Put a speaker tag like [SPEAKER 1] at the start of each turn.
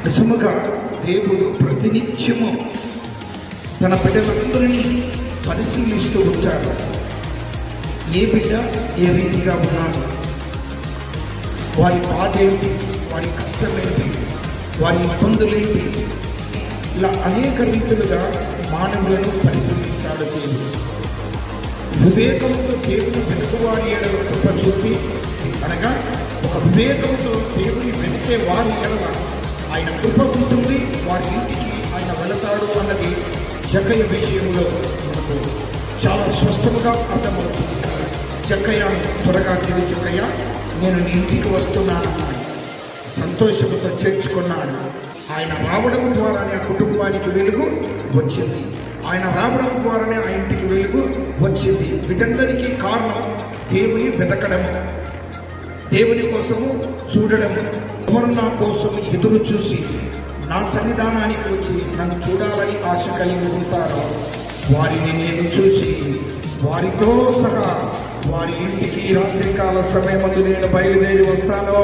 [SPEAKER 1] నిజముగా దేవుడు ప్రతినిత్యము తన బిడ్డలందరినీ పరిశీలిస్తూ ఉంటాడు. ఏ బిడ్డ ఏ రీతిగా ఉన్నాడు, వారి బాధ ఏంటి, వారి కష్టం ఏంటి, వారి ఇబ్బందులేంటి, ఇలా అనేక రీతులుగా మానవులను పరిశీలిస్తాడు దేవుడు. వివేకంతో దేవుని వెనుకవాడి ఎడల కృప చూపి, అనగా ఒక వివేకంతో దేవుని వెనుకే వారి ఎడల ఆయన కృప ఉంటుంది, వారి ఇంటికి ఆయన వెళతాడు అన్నది జక్కయ్య విషయంలో మనకు చాలా స్పష్టముగా అర్థమవుతుంది. జక్కయ్య త్వరగా తిరిగి జక్కయ్య నేను నీ ఇంటికి వస్తున్నానన్నాడు. సంతోషంతో చేర్చుకున్నాడు. ఆయన రావడం ద్వారానే ఆ కుటుంబానికి వెలుగు వచ్చింది. ఆయన రావడం ద్వారానే ఆ ఇంటికి వెలుగు వచ్చింది. వీటందరికీ కారణం దేవుని వెతకడము, దేవుని కోసము చూడడము. ఎవరు నా కోసం ఎదురు చూసి నా సన్నిధానానికి వచ్చి నన్ను చూడాలని ఆశ కలిగి ఉంటారో వారిని నేను చూసి వారితో సహా వారి ఇంటికి రాత్రికాల సమయమందు నేను బయలుదేరి వస్తాను.